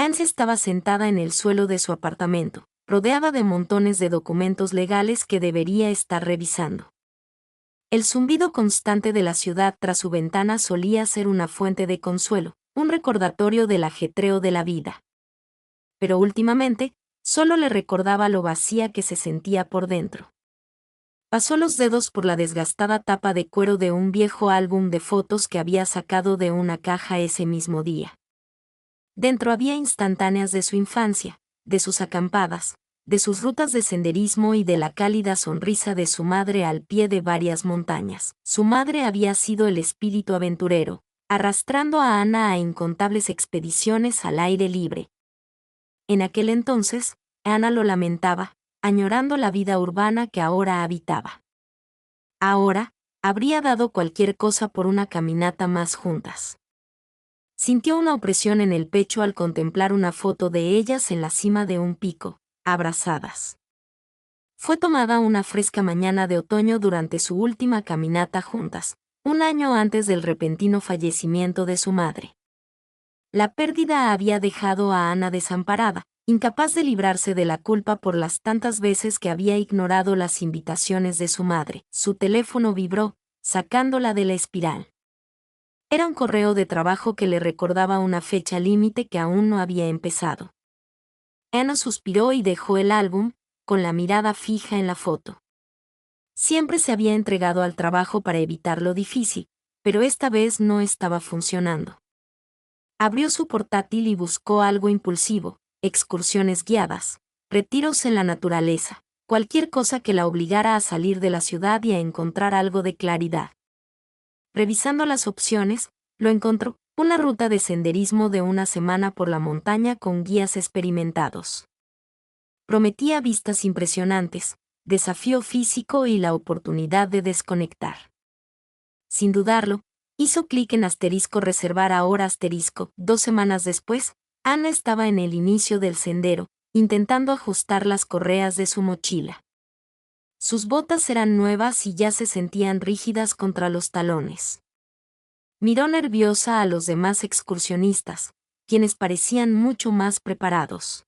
Nancy estaba sentada en el suelo de su apartamento, rodeada de montones de documentos legales que debería estar revisando. El zumbido constante de la ciudad tras su ventana solía ser una fuente de consuelo, un recordatorio del ajetreo de la vida. Pero últimamente, solo le recordaba lo vacía que se sentía por dentro. Pasó los dedos por la desgastada tapa de cuero de un viejo álbum de fotos que había sacado de una caja ese mismo día. Dentro había instantáneas de su infancia, de sus acampadas, de sus rutas de senderismo y de la cálida sonrisa de su madre al pie de varias montañas. Su madre había sido el espíritu aventurero, arrastrando a Anna a incontables expediciones al aire libre. En aquel entonces, Anna lo lamentaba, añorando la vida urbana que ahora habitaba. Ahora, habría dado cualquier cosa por una caminata más juntas. Sintió una opresión en el pecho al contemplar una foto de ellas en la cima de un pico, abrazadas. Fue tomada una fresca mañana de otoño durante su última caminata juntas, un año antes del repentino fallecimiento de su madre. La pérdida había dejado a Anna desamparada, incapaz de librarse de la culpa por las tantas veces que había ignorado las invitaciones de su madre. Su teléfono vibró, sacándola de la espiral. Era un correo de trabajo que le recordaba una fecha límite que aún no había empezado. Anna suspiró y dejó el álbum, con la mirada fija en la foto. Siempre se había entregado al trabajo para evitar lo difícil, pero esta vez no estaba funcionando. Abrió su portátil y buscó algo impulsivo, excursiones guiadas, retiros en la naturaleza, cualquier cosa que la obligara a salir de la ciudad y a encontrar algo de claridad. Revisando las opciones, lo encontró, una ruta de senderismo de una semana por la montaña con guías experimentados. Prometía vistas impresionantes, desafío físico y la oportunidad de desconectar. Sin dudarlo, hizo clic en *reservar ahora *. 2 semanas después, Anna estaba en el inicio del sendero, intentando ajustar las correas de su mochila. Sus botas eran nuevas y ya se sentían rígidas contra los talones. Miró nerviosa a los demás excursionistas, quienes parecían mucho más preparados.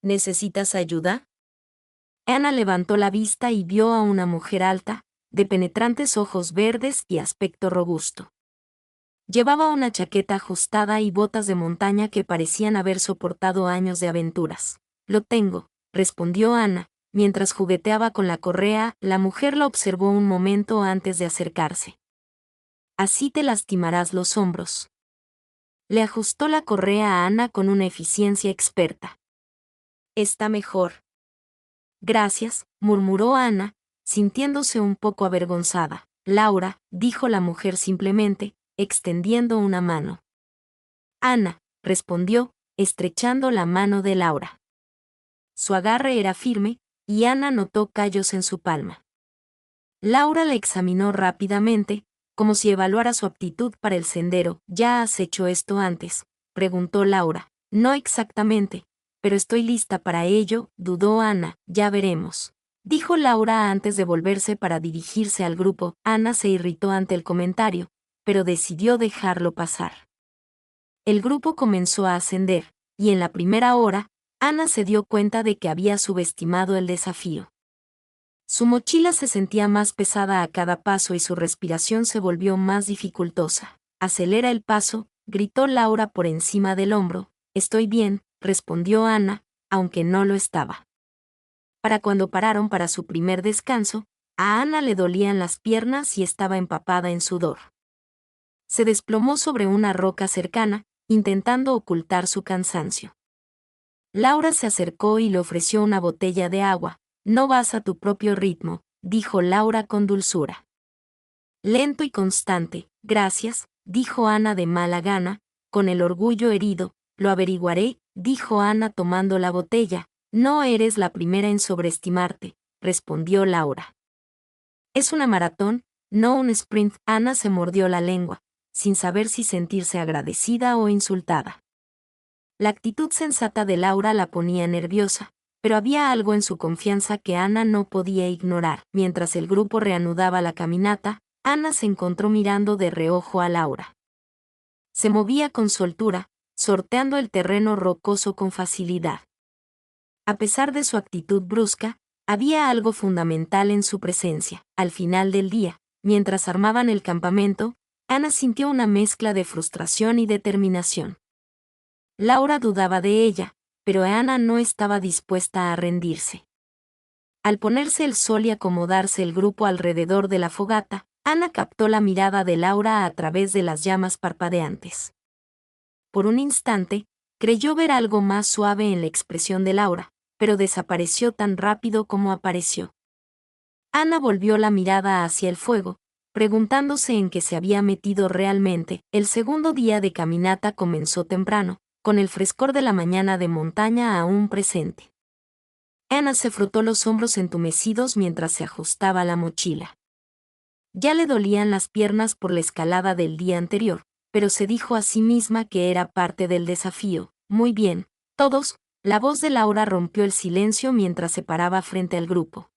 ¿Necesitas ayuda? Anna levantó la vista y vio a una mujer alta, de penetrantes ojos verdes y aspecto robusto. Llevaba una chaqueta ajustada y botas de montaña que parecían haber soportado años de aventuras. Lo tengo, respondió Anna, mientras jugueteaba con la correa. La mujer la observó un momento antes de acercarse. Así te lastimarás los hombros. Le ajustó la correa a Anna con una eficiencia experta. Está mejor. Gracias, murmuró Anna, sintiéndose un poco avergonzada. Laura, dijo la mujer simplemente, extendiendo una mano. Anna, respondió, estrechando la mano de Laura. Su agarre era firme, y Anna notó callos en su palma. Laura la examinó rápidamente, como si evaluara su aptitud para el sendero. ¿Ya has hecho esto antes?, preguntó Laura. No exactamente, pero estoy lista para ello, dudó Anna. Ya veremos, dijo Laura antes de volverse para dirigirse al grupo. Anna se irritó ante el comentario, pero decidió dejarlo pasar. El grupo comenzó a ascender, y en la primera hora, Anna se dio cuenta de que había subestimado el desafío. Su mochila se sentía más pesada a cada paso y su respiración se volvió más dificultosa. Acelera el paso, gritó Laura por encima del hombro. Estoy bien, respondió Anna, aunque no lo estaba. Para cuando pararon para su primer descanso, a Anna le dolían las piernas y estaba empapada en sudor. Se desplomó sobre una roca cercana, intentando ocultar su cansancio. Laura se acercó y le ofreció una botella de agua. No vas a tu propio ritmo, dijo Laura con dulzura. Lento y constante, gracias, dijo Anna de mala gana, con el orgullo herido. Lo averiguaré, dijo Anna tomando la botella. No eres la primera en sobreestimarte, respondió Laura. Es una maratón, no un sprint. Anna se mordió la lengua, sin saber si sentirse agradecida o insultada. La actitud sensata de Laura la ponía nerviosa, pero había algo en su confianza que Anna no podía ignorar. Mientras el grupo reanudaba la caminata, Anna se encontró mirando de reojo a Laura. Se movía con soltura, sorteando el terreno rocoso con facilidad. A pesar de su actitud brusca, había algo fundamental en su presencia. Al final del día, mientras armaban el campamento, Ana sintió una mezcla de frustración y determinación. Laura dudaba de ella, pero Ana no estaba dispuesta a rendirse. Al ponerse el sol y acomodarse el grupo alrededor de la fogata, Ana captó la mirada de Laura a través de las llamas parpadeantes. Por un instante, creyó ver algo más suave en la expresión de Laura, pero desapareció tan rápido como apareció. Ana volvió la mirada hacia el fuego, preguntándose en qué se había metido realmente. El segundo día de caminata comenzó temprano, con el frescor de la mañana de montaña aún presente. Ana se frotó los hombros entumecidos mientras se ajustaba la mochila. Ya le dolían las piernas por la escalada del día anterior, pero se dijo a sí misma que era parte del desafío. Muy bien, todos. La voz de Laura rompió el silencio mientras se paraba frente al grupo.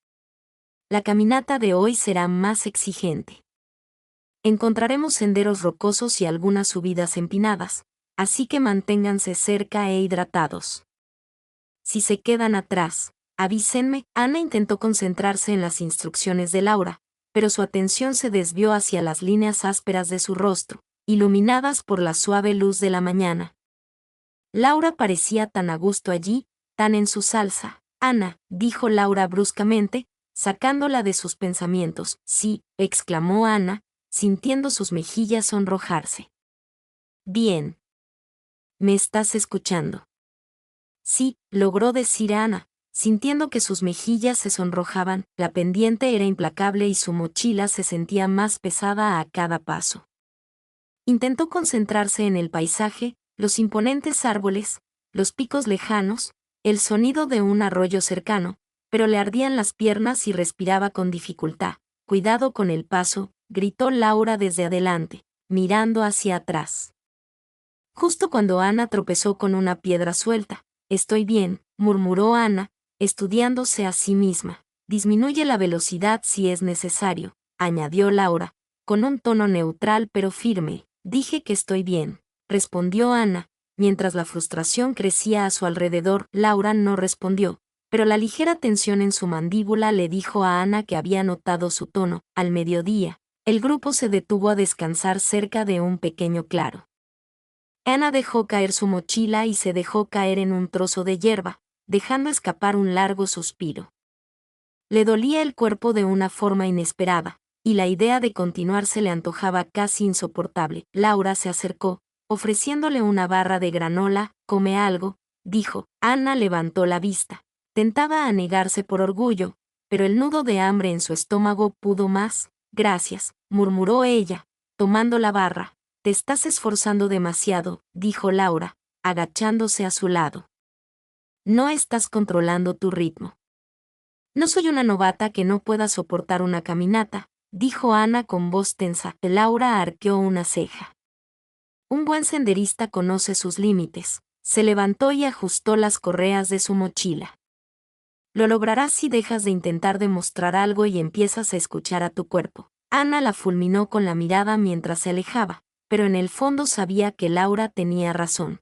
La caminata de hoy será más exigente. Encontraremos senderos rocosos y algunas subidas empinadas, así que manténganse cerca e hidratados. Si se quedan atrás, avísenme. Ana intentó concentrarse en las instrucciones de Laura, pero su atención se desvió hacia las líneas ásperas de su rostro, iluminadas por la suave luz de la mañana. Laura parecía tan a gusto allí, tan en su salsa. Ana, dijo Laura bruscamente, sacándola de sus pensamientos. Sí, exclamó Ana, sintiendo sus mejillas sonrojarse. Bien. ¿Me estás escuchando? Sí, logró decir Ana, sintiendo que sus mejillas se sonrojaban. La pendiente era implacable y su mochila se sentía más pesada a cada paso. Intentó concentrarse en el paisaje, los imponentes árboles, los picos lejanos, el sonido de un arroyo cercano, pero le ardían las piernas y respiraba con dificultad. Cuidado con el paso, gritó Laura desde adelante, mirando hacia atrás. Justo cuando Ana tropezó con una piedra suelta. Estoy bien, murmuró Ana, estudiándose a sí misma. Disminuye la velocidad si es necesario, añadió Laura, con un tono neutral pero firme. Dije que estoy bien, respondió Ana, mientras la frustración crecía a su alrededor. Laura no respondió, pero la ligera tensión en su mandíbula le dijo a Ana que había notado su tono. Al mediodía, el grupo se detuvo a descansar cerca de un pequeño claro. Ana dejó caer su mochila y se dejó caer en un trozo de hierba, dejando escapar un largo suspiro. Le dolía el cuerpo de una forma inesperada, y la idea de continuar se le antojaba casi insoportable. Laura se acercó, ofreciéndole una barra de granola. Come algo, dijo. Ana levantó la vista. Tentaba a negarse por orgullo, pero el nudo de hambre en su estómago pudo más. Gracias, murmuró ella, tomando la barra. Te estás esforzando demasiado, dijo Laura, agachándose a su lado. No estás controlando tu ritmo. No soy una novata que no pueda soportar una caminata, dijo Ana con voz tensa. Laura arqueó una ceja. Un buen senderista conoce sus límites. Se levantó y ajustó las correas de su mochila. Lo lograrás si dejas de intentar demostrar algo y empiezas a escuchar a tu cuerpo. Ana la fulminó con la mirada mientras se alejaba, pero en el fondo sabía que Laura tenía razón.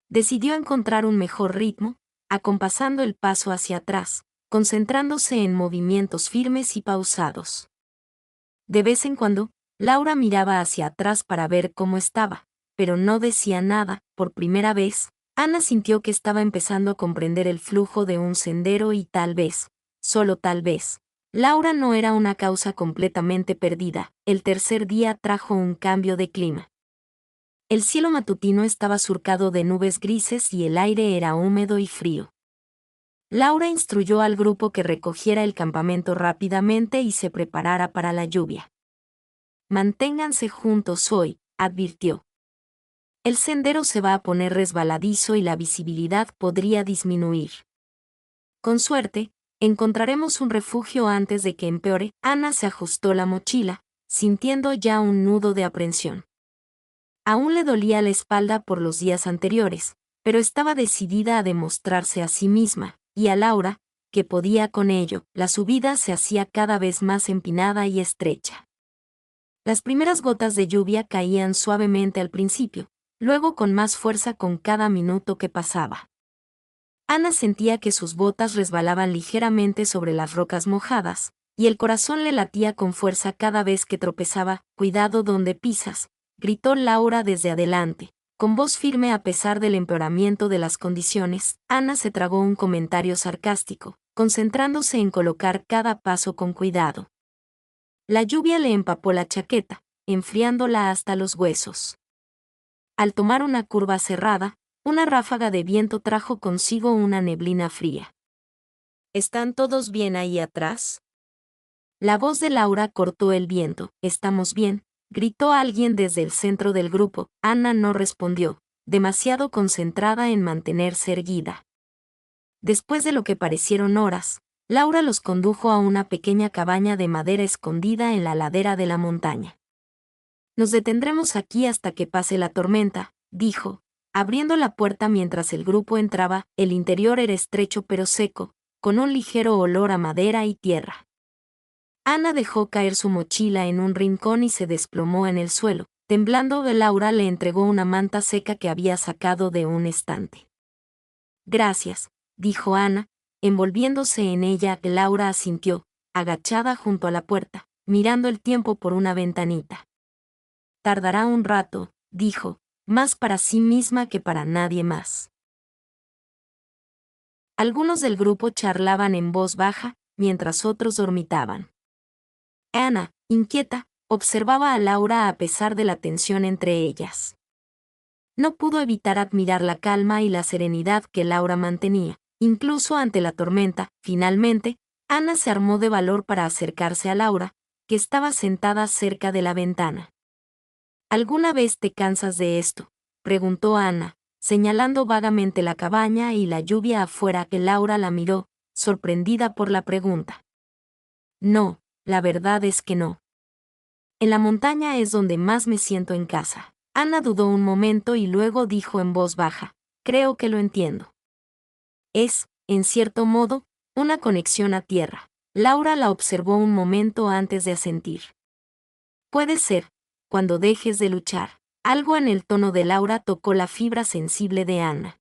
Decidió encontrar un mejor ritmo, acompasando el paso hacia atrás, concentrándose en movimientos firmes y pausados. De vez en cuando, Laura miraba hacia atrás para ver cómo estaba, pero no decía nada. Por primera vez, Ana sintió que estaba empezando a comprender el flujo de un sendero y tal vez, solo tal vez, Laura no era una causa completamente perdida. El tercer día trajo un cambio de clima. El cielo matutino estaba surcado de nubes grises y el aire era húmedo y frío. Laura instruyó al grupo que recogiera el campamento rápidamente y se preparara para la lluvia. Manténganse juntos hoy, advirtió. El sendero se va a poner resbaladizo y la visibilidad podría disminuir. Con suerte, encontraremos un refugio antes de que empeore. Ana se ajustó la mochila, sintiendo ya un nudo de aprensión. Aún le dolía la espalda por los días anteriores, pero estaba decidida a demostrarse a sí misma, y a Laura, que podía con ello. La subida se hacía cada vez más empinada y estrecha. Las primeras gotas de lluvia caían suavemente al principio, luego con más fuerza con cada minuto que pasaba. Ana sentía que sus botas resbalaban ligeramente sobre las rocas mojadas, y el corazón le latía con fuerza cada vez que tropezaba. «Cuidado donde pisas», gritó Laura desde adelante. Con voz firme a pesar del empeoramiento de las condiciones, Ana se tragó un comentario sarcástico, concentrándose en colocar cada paso con cuidado. La lluvia le empapó la chaqueta, enfriándola hasta los huesos. Al tomar una curva cerrada, una ráfaga de viento trajo consigo una neblina fría. «¿Están todos bien ahí atrás?». La voz de Laura cortó el viento. «Estamos bien», gritó alguien desde el centro del grupo. Ana no respondió, demasiado concentrada en mantenerse erguida. Después de lo que parecieron horas, Laura los condujo a una pequeña cabaña de madera escondida en la ladera de la montaña. «Nos detendremos aquí hasta que pase la tormenta», dijo, abriendo la puerta mientras el grupo entraba. El interior era estrecho pero seco, con un ligero olor a madera y tierra. Ana dejó caer su mochila en un rincón y se desplomó en el suelo. Temblando, Laura le entregó una manta seca que había sacado de un estante. «Gracias», dijo Ana, envolviéndose en ella. Laura asintió, agachada junto a la puerta, mirando el tiempo por una ventanita. «Tardará un rato», dijo, más para sí misma que para nadie más. Algunos del grupo charlaban en voz baja, mientras otros dormitaban. Ana, inquieta, observaba a Laura a pesar de la tensión entre ellas. No pudo evitar admirar la calma y la serenidad que Laura mantenía, incluso ante la tormenta. Finalmente, Ana se armó de valor para acercarse a Laura, que estaba sentada cerca de la ventana. «¿Alguna vez te cansas de esto?», preguntó Ana, señalando vagamente la cabaña y la lluvia afuera. Laura la miró, sorprendida por la pregunta. «No, la verdad es que no. En la montaña es donde más me siento en casa». Ana dudó un momento y luego dijo en voz baja, «Creo que lo entiendo. Es, en cierto modo, una conexión a tierra». Laura la observó un momento antes de asentir. «Puede ser, cuando dejes de luchar». Algo en el tono de Laura tocó la fibra sensible de Ana.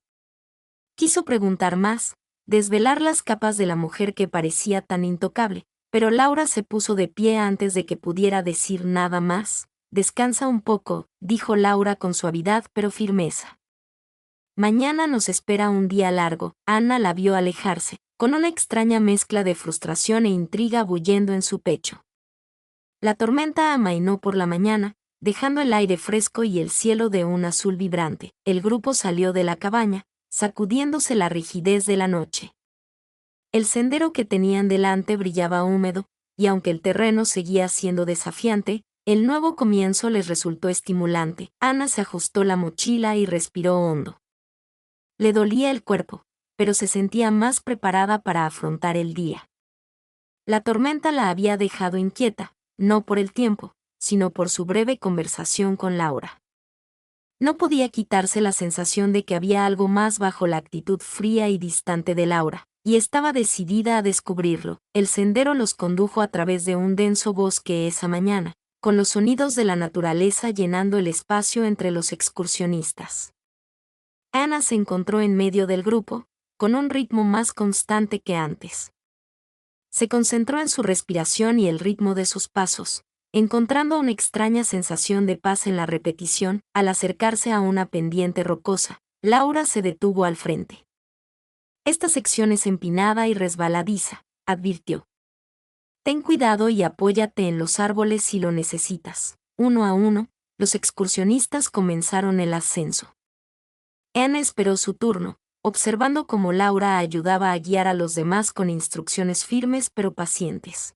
Quiso preguntar más, desvelar las capas de la mujer que parecía tan intocable, pero Laura se puso de pie antes de que pudiera decir nada más. «Descansa un poco», dijo Laura con suavidad pero firmeza. «Mañana nos espera un día largo». Ana la vio alejarse, con una extraña mezcla de frustración e intriga bullendo en su pecho. La tormenta amainó por la mañana, dejando el aire fresco y el cielo de un azul vibrante. El grupo salió de la cabaña, sacudiéndose la rigidez de la noche. El sendero que tenían delante brillaba húmedo, y aunque el terreno seguía siendo desafiante, el nuevo comienzo les resultó estimulante. Ana se ajustó la mochila y respiró hondo. Le dolía el cuerpo, pero se sentía más preparada para afrontar el día. La tormenta la había dejado inquieta, no por el tiempo, sino por su breve conversación con Laura. No podía quitarse la sensación de que había algo más bajo la actitud fría y distante de Laura, y estaba decidida a descubrirlo. El sendero los condujo a través de un denso bosque esa mañana, con los sonidos de la naturaleza llenando el espacio entre los excursionistas. Ana se encontró en medio del grupo, con un ritmo más constante que antes. Se concentró en su respiración y el ritmo de sus pasos, encontrando una extraña sensación de paz en la repetición. Al acercarse a una pendiente rocosa, Laura se detuvo al frente. «Esta sección es empinada y resbaladiza», advirtió. «Ten cuidado y apóyate en los árboles si lo necesitas». Uno a uno, los excursionistas comenzaron el ascenso. Ana esperó su turno, observando cómo Laura ayudaba a guiar a los demás con instrucciones firmes pero pacientes.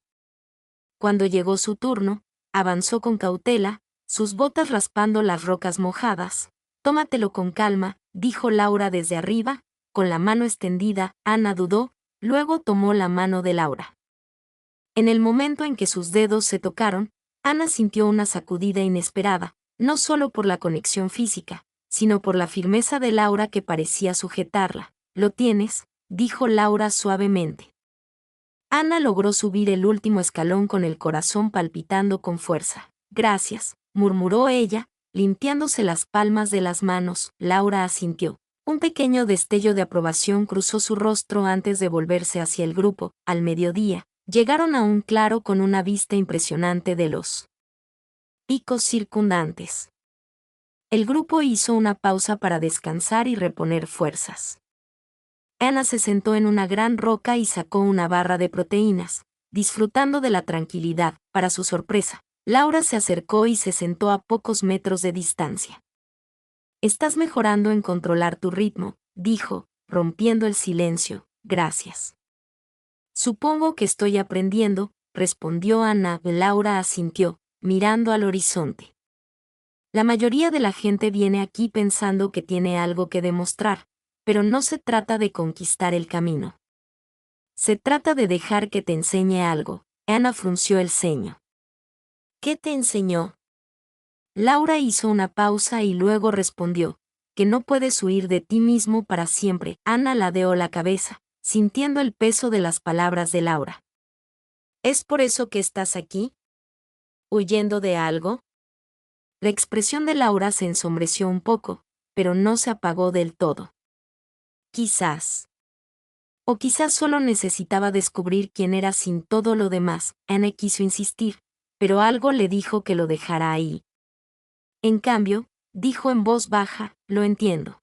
Cuando llegó su turno, avanzó con cautela, sus botas raspando las rocas mojadas. «Tómatelo con calma», dijo Laura desde arriba, con la mano extendida. Ana dudó, luego tomó la mano de Laura. En el momento en que sus dedos se tocaron, Ana sintió una sacudida inesperada, no solo por la conexión física, sino por la firmeza de Laura que parecía sujetarla. «Lo tienes», dijo Laura suavemente. Ana logró subir el último escalón con el corazón palpitando con fuerza. «Gracias», murmuró ella, limpiándose las palmas de las manos. Laura asintió. Un pequeño destello de aprobación cruzó su rostro antes de volverse hacia el grupo. Al mediodía, llegaron a un claro con una vista impresionante de los picos circundantes. El grupo hizo una pausa para descansar y reponer fuerzas. Anna se sentó en una gran roca y sacó una barra de proteínas, disfrutando de la tranquilidad. Para su sorpresa, Laura se acercó y se sentó a pocos metros de distancia. «Estás mejorando en controlar tu ritmo», dijo, rompiendo el silencio. «Gracias». «Supongo que estoy aprendiendo», respondió Anna. Laura asintió, mirando al horizonte. «La mayoría de la gente viene aquí pensando que tiene algo que demostrar, pero no se trata de conquistar el camino. Se trata de dejar que te enseñe algo». Anna frunció el ceño. «¿Qué te enseñó?». Laura hizo una pausa y luego respondió, «que no puedes huir de ti mismo para siempre». Anna ladeó la cabeza, sintiendo el peso de las palabras de Laura. «¿Es por eso que estás aquí? ¿Huyendo de algo?». La expresión de Laura se ensombreció un poco, pero no se apagó del todo. «Quizás. O quizás solo necesitaba descubrir quién era sin todo lo demás». Anna quiso insistir, pero algo le dijo que lo dejara ahí. En cambio, dijo en voz baja, «Lo entiendo.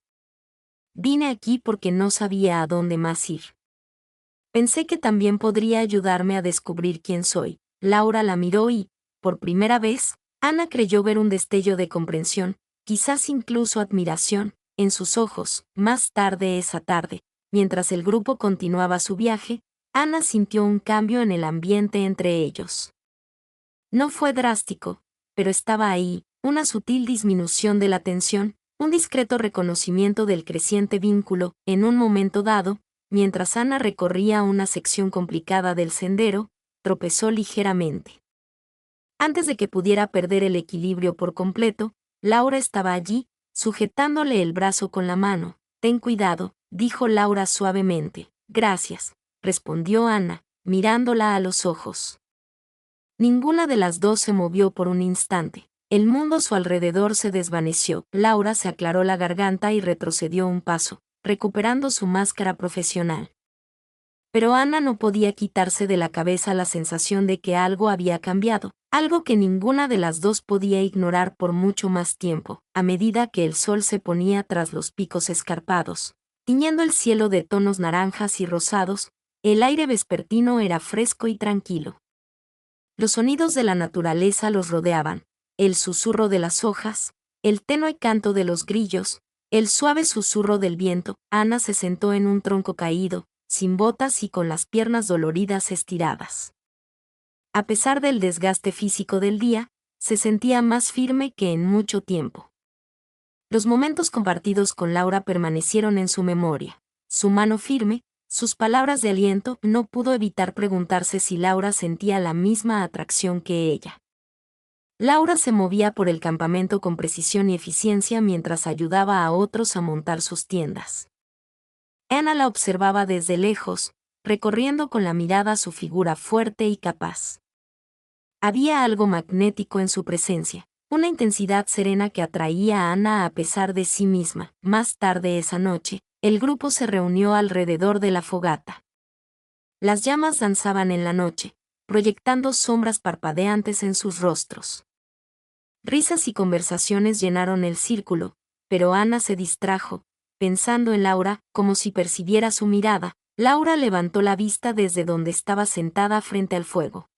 Vine aquí porque no sabía a dónde más ir. Pensé que también podría ayudarme a descubrir quién soy». Laura la miró y, por primera vez, Anna creyó ver un destello de comprensión, quizás incluso admiración, en sus ojos. Más tarde esa tarde, mientras el grupo continuaba su viaje, Anna sintió un cambio en el ambiente entre ellos. No fue drástico, pero estaba ahí, una sutil disminución de la tensión, un discreto reconocimiento del creciente vínculo. En un momento dado, mientras Anna recorría una sección complicada del sendero, tropezó ligeramente. Antes de que pudiera perder el equilibrio por completo, Laura estaba allí, sujetándole el brazo con la mano. «Ten cuidado», dijo Laura suavemente. «Gracias», respondió Anna, mirándola a los ojos. Ninguna de las dos se movió por un instante. El mundo a su alrededor se desvaneció. Laura se aclaró la garganta y retrocedió un paso, recuperando su máscara profesional. Pero Anna no podía quitarse de la cabeza la sensación de que algo había cambiado, algo que ninguna de las dos podía ignorar por mucho más tiempo. A medida que el sol se ponía tras los picos escarpados, tiñendo el cielo de tonos naranjas y rosados, el aire vespertino era fresco y tranquilo. Los sonidos de la naturaleza los rodeaban, el susurro de las hojas, el tenue canto de los grillos, el suave susurro del viento. Anna se sentó en un tronco caído, sin botas y con las piernas doloridas estiradas. A pesar del desgaste físico del día, se sentía más firme que en mucho tiempo. Los momentos compartidos con Laura permanecieron en su memoria. Su mano firme, sus palabras de aliento. No pudo evitar preguntarse si Laura sentía la misma atracción que ella. Laura se movía por el campamento con precisión y eficiencia mientras ayudaba a otros a montar sus tiendas. Anna la observaba desde lejos, recorriendo con la mirada su figura fuerte y capaz. Había algo magnético en su presencia, una intensidad serena que atraía a Anna a pesar de sí misma. Más tarde esa noche, el grupo se reunió alrededor de la fogata. Las llamas danzaban en la noche, proyectando sombras parpadeantes en sus rostros. Risas y conversaciones llenaron el círculo, pero Anna se distrajo, pensando en Laura. Como si percibiera su mirada, Laura levantó la vista desde donde estaba sentada frente al fuego.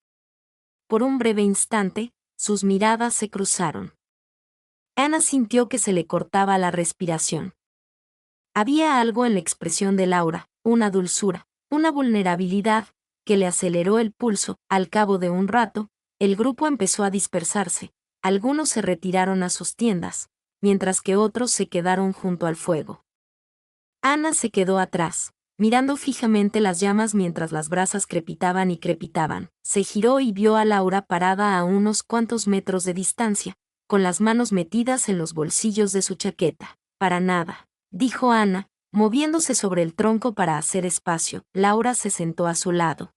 Por un breve instante, sus miradas se cruzaron. Anna sintió que se le cortaba la respiración. Había algo en la expresión de Laura, una dulzura, una vulnerabilidad, que le aceleró el pulso. Al cabo de un rato, el grupo empezó a dispersarse. Algunos se retiraron a sus tiendas, mientras que otros se quedaron junto al fuego. Anna se quedó atrás, mirando fijamente las llamas mientras las brasas crepitaban y crepitaban. Se giró y vio a Laura parada a unos cuantos metros de distancia, con las manos metidas en los bolsillos de su chaqueta. «Para nada», dijo Anna, moviéndose sobre el tronco para hacer espacio. Laura se sentó a su lado.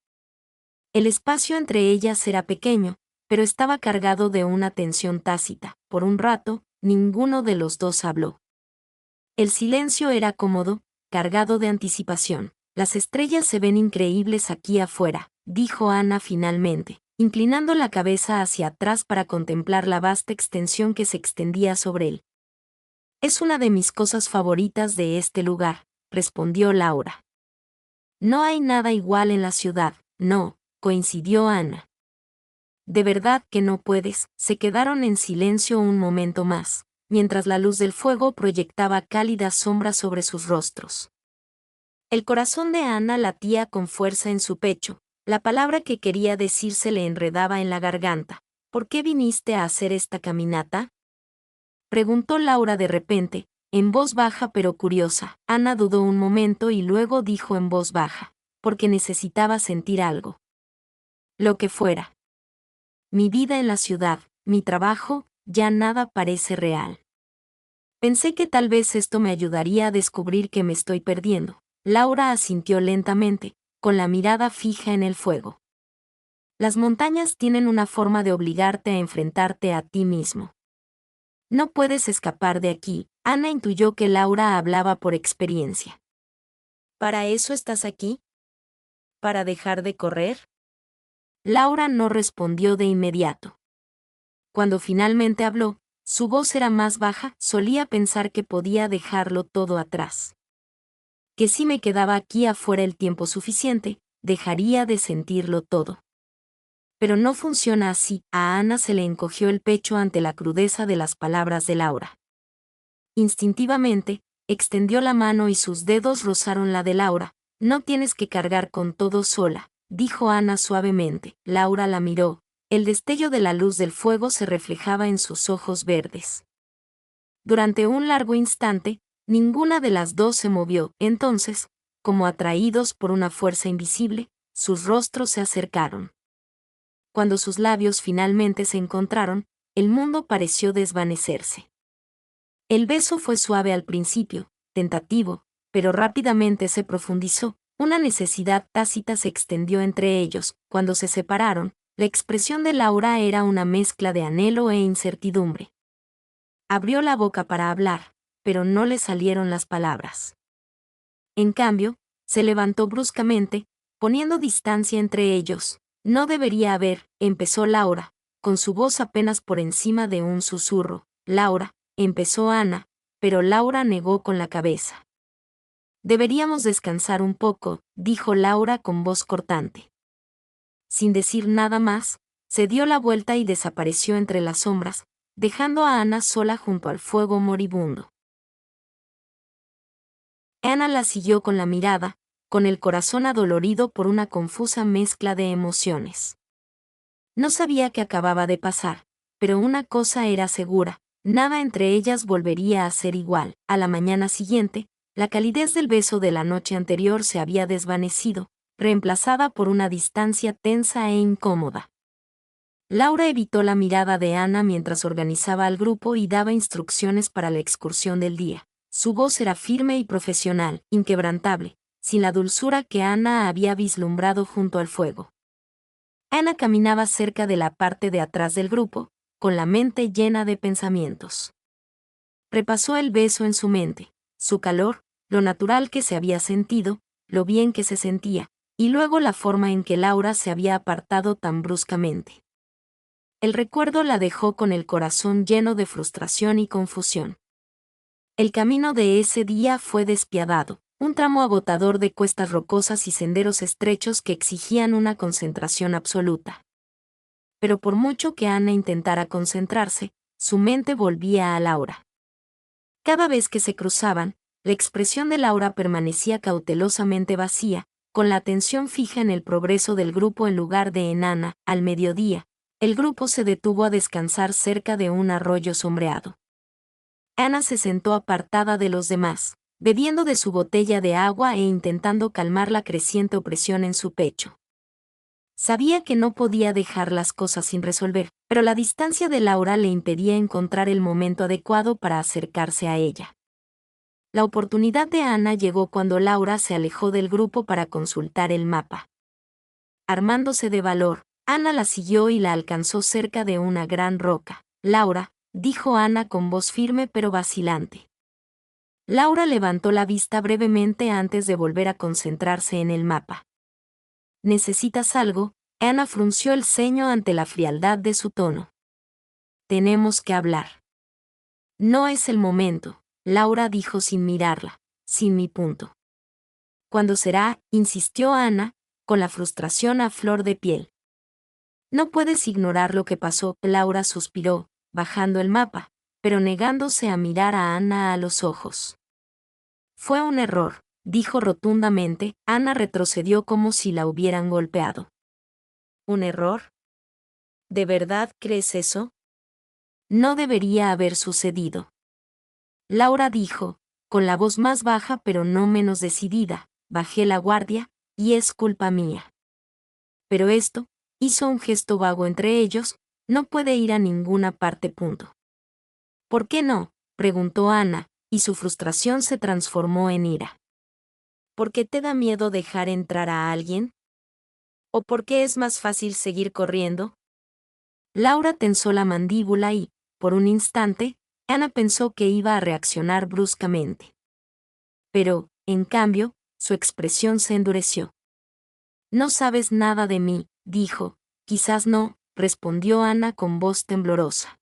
El espacio entre ellas era pequeño, pero estaba cargado de una tensión tácita. Por un rato, ninguno de los dos habló. El silencio era cómodo, cargado de anticipación. Las estrellas se ven increíbles aquí afuera, dijo Ana finalmente, inclinando la cabeza hacia atrás para contemplar la vasta extensión que se extendía sobre él. Es una de mis cosas favoritas de este lugar, respondió Laura. No hay nada igual en la ciudad, no, coincidió Ana. De verdad que no puedes. Se quedaron en silencio un momento más, mientras la luz del fuego proyectaba cálidas sombras sobre sus rostros. El corazón de Ana latía con fuerza en su pecho, la palabra que quería decir se le enredaba en la garganta. ¿Por qué viniste a hacer esta caminata?, preguntó Laura de repente, en voz baja pero curiosa. Ana dudó un momento y luego dijo en voz baja, porque necesitaba sentir algo. Lo que fuera. Mi vida en la ciudad, mi trabajo, ya nada parece real. Pensé que tal vez esto me ayudaría a descubrir que me estoy perdiendo. Laura asintió lentamente, con la mirada fija en el fuego. Las montañas tienen una forma de obligarte a enfrentarte a ti mismo. No puedes escapar de aquí. Ana intuyó que Laura hablaba por experiencia. ¿Para eso estás aquí? ¿Para dejar de correr? Laura no respondió de inmediato. Cuando finalmente habló, su voz era más baja. Solía pensar que podía dejarlo todo atrás. Que si me quedaba aquí afuera el tiempo suficiente, dejaría de sentirlo todo. Pero no funciona así. A Ana se le encogió el pecho ante la crudeza de las palabras de Laura. Instintivamente, extendió la mano y sus dedos rozaron la de Laura. No tienes que cargar con todo sola, dijo Ana suavemente. Laura la miró. El destello de la luz del fuego se reflejaba en sus ojos verdes. Durante un largo instante, ninguna de las dos se movió. Entonces, como atraídos por una fuerza invisible, sus rostros se acercaron. Cuando sus labios finalmente se encontraron, el mundo pareció desvanecerse. El beso fue suave al principio, tentativo, pero rápidamente se profundizó. Una necesidad tácita se extendió entre ellos. Cuando se separaron, la expresión de Laura era una mezcla de anhelo e incertidumbre. Abrió la boca para hablar, pero no le salieron las palabras. En cambio, se levantó bruscamente, poniendo distancia entre ellos. No debería haber, empezó Laura, con su voz apenas por encima de un susurro. Laura, empezó Ana, pero Laura negó con la cabeza. Deberíamos descansar un poco, dijo Laura con voz cortante. Sin decir nada más, se dio la vuelta y desapareció entre las sombras, dejando a Ana sola junto al fuego moribundo. Ana la siguió con la mirada, con el corazón adolorido por una confusa mezcla de emociones. No sabía qué acababa de pasar, pero una cosa era segura, nada entre ellas volvería a ser igual. A la mañana siguiente, la calidez del beso de la noche anterior se había desvanecido, reemplazada por una distancia tensa e incómoda. Laura evitó la mirada de Ana mientras organizaba al grupo y daba instrucciones para la excursión del día. Su voz era firme y profesional, inquebrantable, sin la dulzura que Ana había vislumbrado junto al fuego. Ana caminaba cerca de la parte de atrás del grupo, con la mente llena de pensamientos. Repasó el beso en su mente, su calor, lo natural que se había sentido, lo bien que se sentía, y luego la forma en que Laura se había apartado tan bruscamente. El recuerdo la dejó con el corazón lleno de frustración y confusión. El camino de ese día fue despiadado, un tramo agotador de cuestas rocosas y senderos estrechos que exigían una concentración absoluta. Pero por mucho que Ana intentara concentrarse, su mente volvía a Laura. Cada vez que se cruzaban, la expresión de Laura permanecía cautelosamente vacía, con la atención fija en el progreso del grupo en lugar de en Ana. Al mediodía, el grupo se detuvo a descansar cerca de un arroyo sombreado. Ana se sentó apartada de los demás, bebiendo de su botella de agua e intentando calmar la creciente opresión en su pecho. Sabía que no podía dejar las cosas sin resolver, pero la distancia de Laura le impedía encontrar el momento adecuado para acercarse a ella. La oportunidad de Ana llegó cuando Laura se alejó del grupo para consultar el mapa. Armándose de valor, Ana la siguió y la alcanzó cerca de una gran roca. Laura, dijo Ana con voz firme pero vacilante. Laura levantó la vista brevemente antes de volver a concentrarse en el mapa. ¿Necesitas algo? Ana frunció el ceño ante la frialdad de su tono. Tenemos que hablar. No es el momento, Laura dijo sin mirarla, sin mi punto. ¿Cuándo será? Insistió Ana, con la frustración a flor de piel. No puedes ignorar lo que pasó, Laura suspiró, bajando el mapa, pero negándose a mirar a Ana a los ojos. Fue un error, dijo rotundamente. Ana retrocedió como si la hubieran golpeado. ¿Un error? ¿De verdad crees eso? No debería haber sucedido. Laura dijo, con la voz más baja pero no menos decidida, bajé la guardia, y es culpa mía. Pero esto, hizo un gesto vago entre ellos, no puede ir a ninguna parte. ¿Por qué no?, preguntó Ana, y su frustración se transformó en ira. ¿Por qué te da miedo dejar entrar a alguien? ¿O por qué es más fácil seguir corriendo? Laura tensó la mandíbula y, por un instante, Ana pensó que iba a reaccionar bruscamente. Pero, en cambio, su expresión se endureció. No sabes nada de mí, dijo. Quizás no, respondió Ana con voz temblorosa.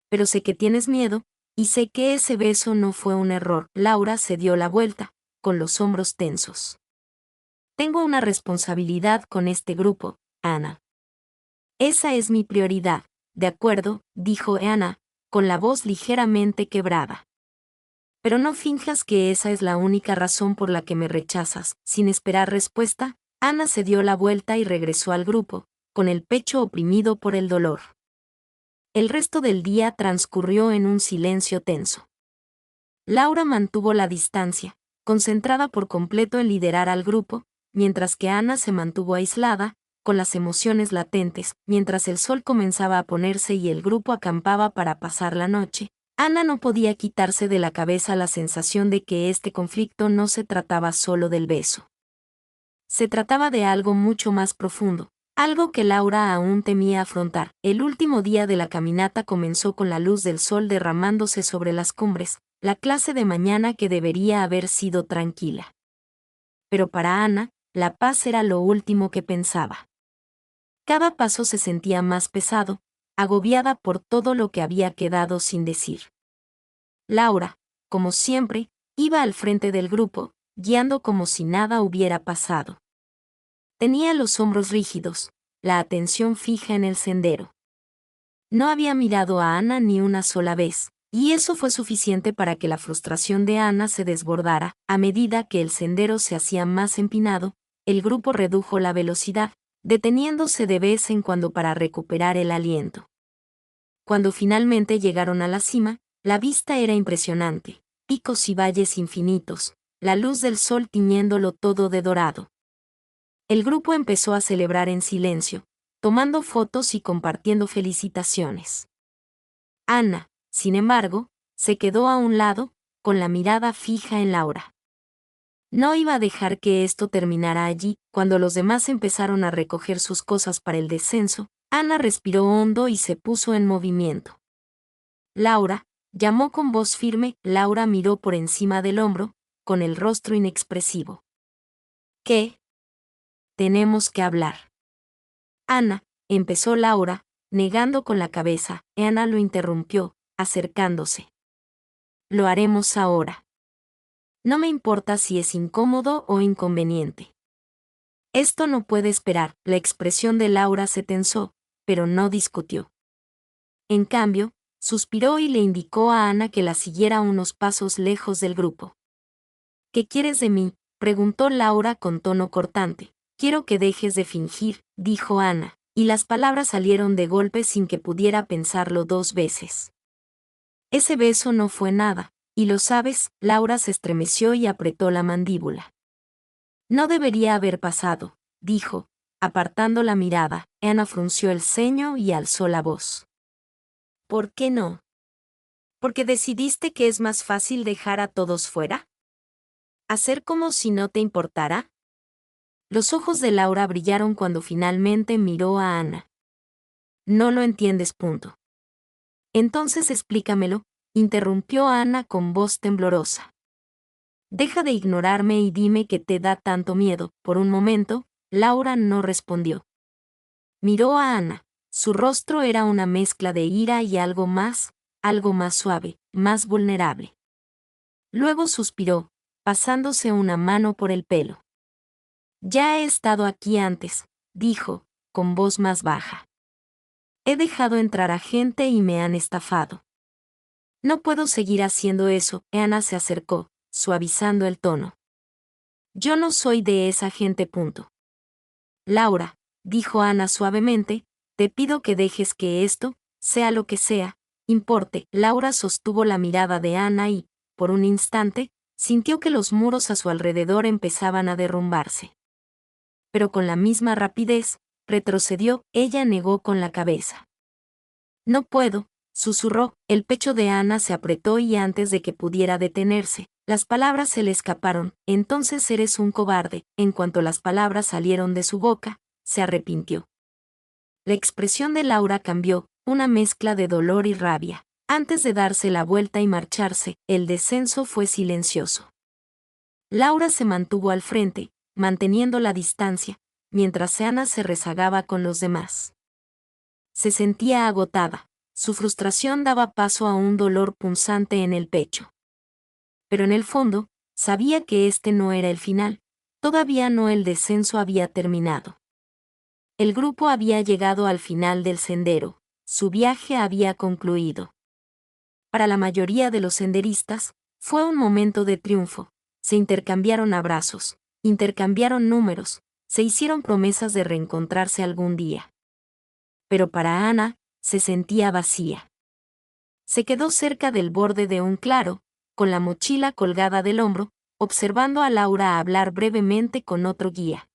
Pero sé que tienes miedo, y sé que ese beso no fue un error. Laura se dio la vuelta, con los hombros tensos. Tengo una responsabilidad con este grupo, Ana. Esa es mi prioridad, de acuerdo, dijo Ana, con la voz ligeramente quebrada. Pero no finjas que esa es la única razón por la que me rechazas. Sin esperar respuesta, Ana se dio la vuelta y regresó al grupo, con el pecho oprimido por el dolor. El resto del día transcurrió en un silencio tenso. Laura mantuvo la distancia, concentrada por completo en liderar al grupo, mientras que Ana se mantuvo aislada, con las emociones latentes. Mientras el sol comenzaba a ponerse y el grupo acampaba para pasar la noche, Ana no podía quitarse de la cabeza la sensación de que este conflicto no se trataba solo del beso. Se trataba de algo mucho más profundo, algo que Laura aún temía afrontar. El último día de la caminata comenzó con la luz del sol derramándose sobre las cumbres, la clase de mañana que debería haber sido tranquila. Pero para Ana, la paz era lo último que pensaba. Cada paso se sentía más pesado, agobiada por todo lo que había quedado sin decir. Laura, como siempre, iba al frente del grupo, guiando como si nada hubiera pasado. Tenía los hombros rígidos, la atención fija en el sendero. No había mirado a Ana ni una sola vez, y eso fue suficiente para que la frustración de Ana se desbordara. A medida que el sendero se hacía más empinado, el grupo redujo la velocidad, deteniéndose de vez en cuando para recuperar el aliento. Cuando finalmente llegaron a la cima, la vista era impresionante, picos y valles infinitos, la luz del sol tiñéndolo todo de dorado. El grupo empezó a celebrar en silencio, tomando fotos y compartiendo felicitaciones. Ana, sin embargo, se quedó a un lado, con la mirada fija en Laura. No iba a dejar que esto terminara allí. Cuando los demás empezaron a recoger sus cosas para el descenso, Ana respiró hondo y se puso en movimiento. Laura, llamó con voz firme. Laura miró por encima del hombro, con el rostro inexpresivo. ¿Qué? Tenemos que hablar. Ana, empezó Laura, negando con la cabeza. Ana lo interrumpió, acercándose. Lo haremos ahora. No me importa si es incómodo o inconveniente. Esto no puede esperar. La expresión de Laura se tensó, pero no discutió. En cambio, suspiró y le indicó a Ana que la siguiera unos pasos lejos del grupo. ¿Qué quieres de mí?, preguntó Laura con tono cortante. Quiero que dejes de fingir, dijo Ana, y las palabras salieron de golpe sin que pudiera pensarlo dos veces. Ese beso no fue nada. Y lo sabes. Laura se estremeció y apretó la mandíbula. No debería haber pasado, dijo, apartando la mirada. Ana frunció el ceño y alzó la voz. ¿Por qué no? ¿Porque decidiste que es más fácil dejar a todos fuera? ¿Hacer como si no te importara? Los ojos de Laura brillaron cuando finalmente miró a Ana. No lo entiendes. Entonces explícamelo, interrumpió Ana con voz temblorosa. Deja de ignorarme y dime qué te da tanto miedo. Por un momento, Laura no respondió. Miró a Ana. Su rostro era una mezcla de ira y algo más suave, más vulnerable. Luego suspiró, pasándose una mano por el pelo. Ya he estado aquí antes, dijo, con voz más baja. He dejado entrar a gente y me han estafado. No puedo seguir haciendo eso. Ana se acercó, suavizando el tono. Yo no soy de esa gente. Laura, dijo Ana suavemente, te pido que dejes que esto, sea lo que sea, importe. Laura sostuvo la mirada de Ana y, por un instante, sintió que los muros a su alrededor empezaban a derrumbarse. Pero con la misma rapidez, retrocedió. Ella negó con la cabeza. No puedo, susurró. El pecho de Ana se apretó y antes de que pudiera detenerse, las palabras se le escaparon. Entonces eres un cobarde. En cuanto las palabras salieron de su boca, se arrepintió. La expresión de Laura cambió, una mezcla de dolor y rabia. Antes de darse la vuelta y marcharse, el descenso fue silencioso. Laura se mantuvo al frente, manteniendo la distancia, mientras Ana se rezagaba con los demás. Se sentía agotada. Su frustración daba paso a un dolor punzante en el pecho. Pero en el fondo, sabía que este no era el final. Todavía no, el descenso había terminado. El grupo había llegado al final del sendero. Su viaje había concluido. Para la mayoría de los senderistas, fue un momento de triunfo. Se intercambiaron abrazos, intercambiaron números, se hicieron promesas de reencontrarse algún día. Pero para Ana, se sentía vacía. Se quedó cerca del borde de un claro, con la mochila colgada del hombro, observando a Laura hablar brevemente con otro guía.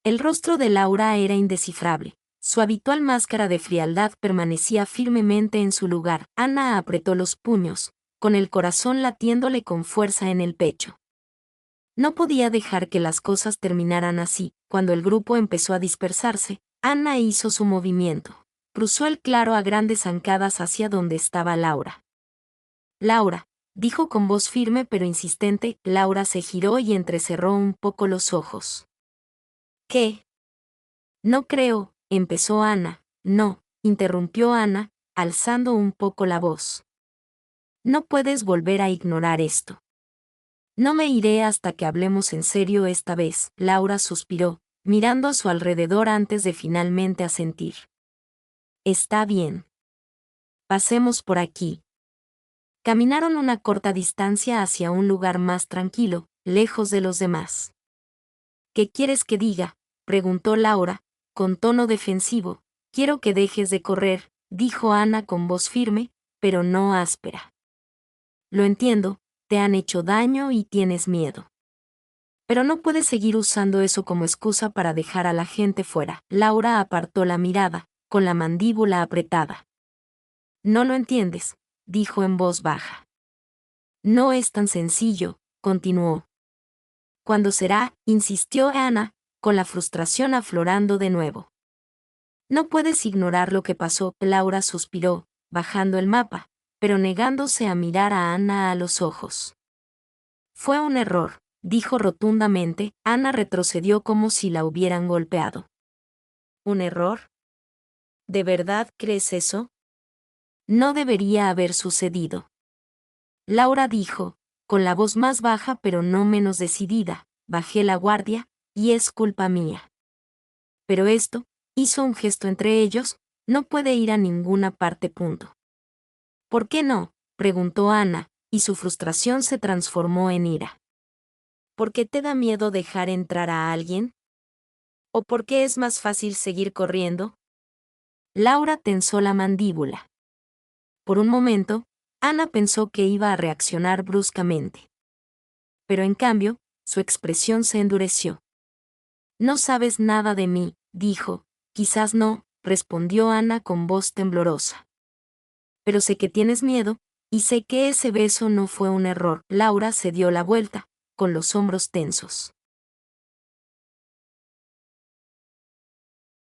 El rostro de Laura era indescifrable. Su habitual máscara de frialdad permanecía firmemente en su lugar. Ana apretó los puños, con el corazón latiéndole con fuerza en el pecho. No podía dejar que las cosas terminaran así. Cuando el grupo empezó a dispersarse, Ana hizo su movimiento. Cruzó el claro a grandes zancadas hacia donde estaba Laura. Laura, dijo con voz firme pero insistente. Laura se giró y entrecerró un poco los ojos. ¿Qué? No creo, empezó Ana. No, interrumpió Ana, alzando un poco la voz. No puedes volver a ignorar esto. No me iré hasta que hablemos en serio esta vez. Laura suspiró, mirando a su alrededor antes de finalmente asentir. Está bien. Pasemos por aquí. Caminaron una corta distancia hacia un lugar más tranquilo, lejos de los demás. ¿Qué quieres que diga?, preguntó Laura, con tono defensivo. Quiero que dejes de correr, dijo Ana con voz firme, pero no áspera. Lo entiendo, te han hecho daño y tienes miedo. Pero no puedes seguir usando eso como excusa para dejar a la gente fuera. Laura apartó la mirada, con la mandíbula apretada. No lo entiendes, dijo en voz baja. No es tan sencillo, continuó. ¿Cuándo será?, insistió Ana, con la frustración aflorando de nuevo. No puedes ignorar lo que pasó. Laura suspiró, bajando el mapa, pero negándose a mirar a Ana a los ojos. Fue un error, dijo rotundamente. Ana retrocedió como si la hubieran golpeado. ¿Un error? ¿De verdad crees eso? No debería haber sucedido. Laura dijo, con la voz más baja pero no menos decidida, bajé la guardia, y es culpa mía. Pero esto, hizo un gesto entre ellos, no puede ir a ninguna parte. ¿Por qué no?, preguntó Ana, y su frustración se transformó en ira. ¿Por qué te da miedo dejar entrar a alguien? ¿O por qué es más fácil seguir corriendo? Laura tensó la mandíbula. Por un momento, Ana pensó que iba a reaccionar bruscamente. Pero en cambio, su expresión se endureció. No sabes nada de mí, dijo. Quizás no, respondió Ana con voz temblorosa. Pero sé que tienes miedo, y sé que ese beso no fue un error. Laura se dio la vuelta, con los hombros tensos.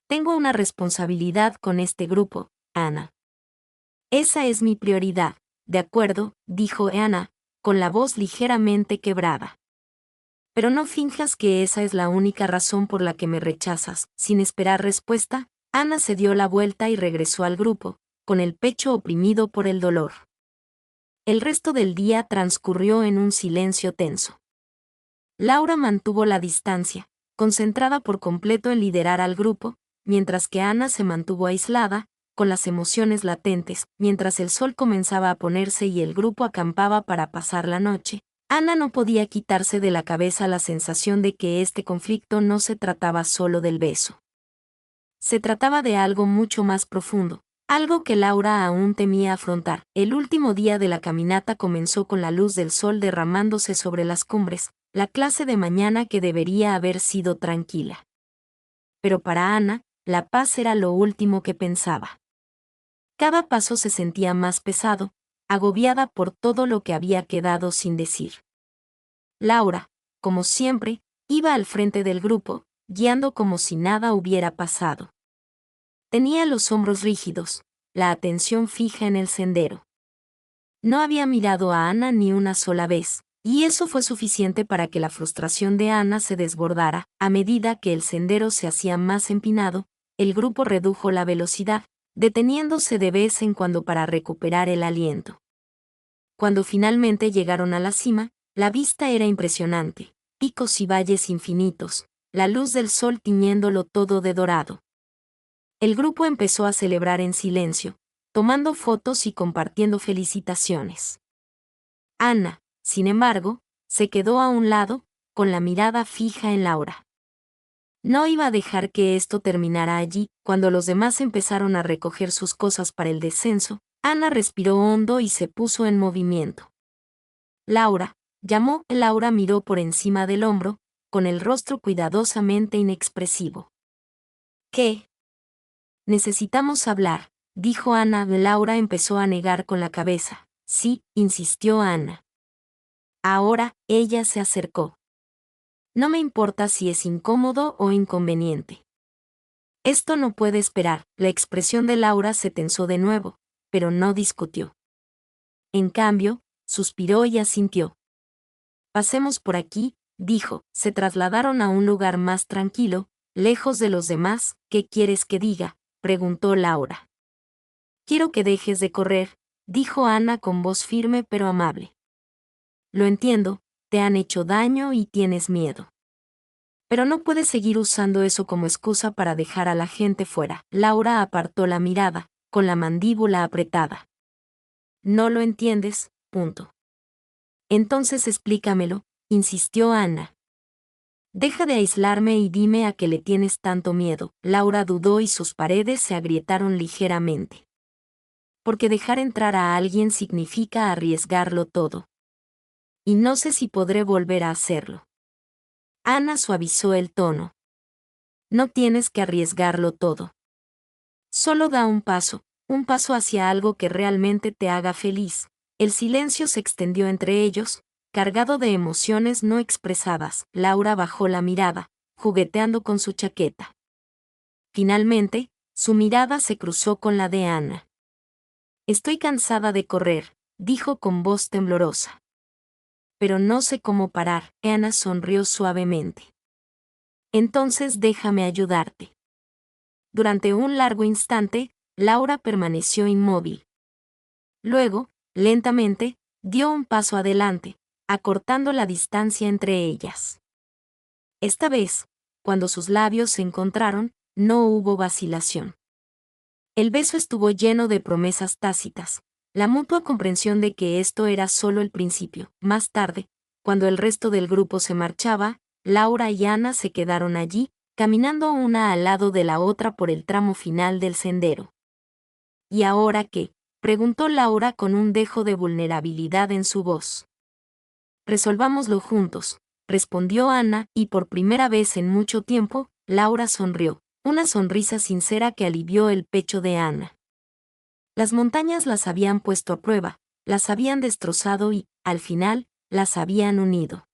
Tengo una responsabilidad con este grupo, Ana. Esa es mi prioridad. De acuerdo, dijo Ana, con la voz ligeramente quebrada. Pero no finjas que esa es la única razón por la que me rechazas. Sin esperar respuesta, Ana se dio la vuelta y regresó al grupo, con el pecho oprimido por el dolor. El resto del día transcurrió en un silencio tenso. Laura mantuvo la distancia, concentrada por completo en liderar al grupo, mientras que Ana se mantuvo aislada, con las emociones latentes. Mientras el sol comenzaba a ponerse y el grupo acampaba para pasar la noche, Ana no podía quitarse de la cabeza la sensación de que este conflicto no se trataba solo del beso. Se trataba de algo mucho más profundo, algo que Laura aún temía afrontar. El último día de la caminata comenzó con la luz del sol derramándose sobre las cumbres, la clase de mañana que debería haber sido tranquila. Pero para Ana, la paz era lo último que pensaba. Cada paso se sentía más pesado, agobiada por todo lo que había quedado sin decir. Laura, como siempre, iba al frente del grupo, guiando como si nada hubiera pasado. Tenía los hombros rígidos, la atención fija en el sendero. No había mirado a Ana ni una sola vez, y eso fue suficiente para que la frustración de Ana se desbordara. A medida que el sendero se hacía más empinado, el grupo redujo la velocidad, deteniéndose de vez en cuando para recuperar el aliento. Cuando finalmente llegaron a la cima, la vista era impresionante, picos y valles infinitos, la luz del sol tiñéndolo todo de dorado. El grupo empezó a celebrar en silencio, tomando fotos y compartiendo felicitaciones. Ana, sin embargo, se quedó a un lado, con la mirada fija en Laura. No iba a dejar que esto terminara allí. Cuando los demás empezaron a recoger sus cosas para el descenso, Ana respiró hondo y se puso en movimiento. Laura, llamó. Laura miró por encima del hombro, con el rostro cuidadosamente inexpresivo. ¿Qué? Necesitamos hablar, dijo Ana. Laura empezó a negar con la cabeza. Sí, insistió Ana. Ahora, ella se acercó. No me importa si es incómodo o inconveniente. Esto no puede esperar. La expresión de Laura se tensó de nuevo, pero no discutió. En cambio, suspiró y asintió. Pasemos por aquí, dijo. Se trasladaron a un lugar más tranquilo, lejos de los demás. ¿Qué quieres que diga?, preguntó Laura. Quiero que dejes de correr, dijo Ana con voz firme pero amable. Lo entiendo, te han hecho daño y tienes miedo. Pero no puedes seguir usando eso como excusa para dejar a la gente fuera. Laura apartó la mirada, con la mandíbula apretada. No lo entiendes, punto. Entonces explícamelo, insistió Ana. Deja de aislarme y dime a qué le tienes tanto miedo. Laura dudó y sus paredes se agrietaron ligeramente. Porque dejar entrar a alguien significa arriesgarlo todo. Y no sé si podré volver a hacerlo. Ana suavizó el tono. No tienes que arriesgarlo todo. Solo da un paso hacia algo que realmente te haga feliz. El silencio se extendió entre ellos, cargado de emociones no expresadas. Laura bajó la mirada, jugueteando con su chaqueta. Finalmente, su mirada se cruzó con la de Ana. Estoy cansada de correr, dijo con voz temblorosa. Pero no sé cómo parar. Ana sonrió suavemente. Entonces déjame ayudarte. Durante un largo instante, Laura permaneció inmóvil. Luego, lentamente, dio un paso adelante, acortando la distancia entre ellas. Esta vez, cuando sus labios se encontraron, no hubo vacilación. El beso estuvo lleno de promesas tácitas, la mutua comprensión de que esto era solo el principio. Más tarde, cuando el resto del grupo se marchaba, Laura y Ana se quedaron allí, caminando una al lado de la otra por el tramo final del sendero. ¿Y ahora qué?, preguntó Laura con un dejo de vulnerabilidad en su voz. Resolvámoslo juntos, respondió Ana, y por primera vez en mucho tiempo, Laura sonrió, una sonrisa sincera que alivió el pecho de Ana. Las montañas las habían puesto a prueba, las habían destrozado y, al final, las habían unido.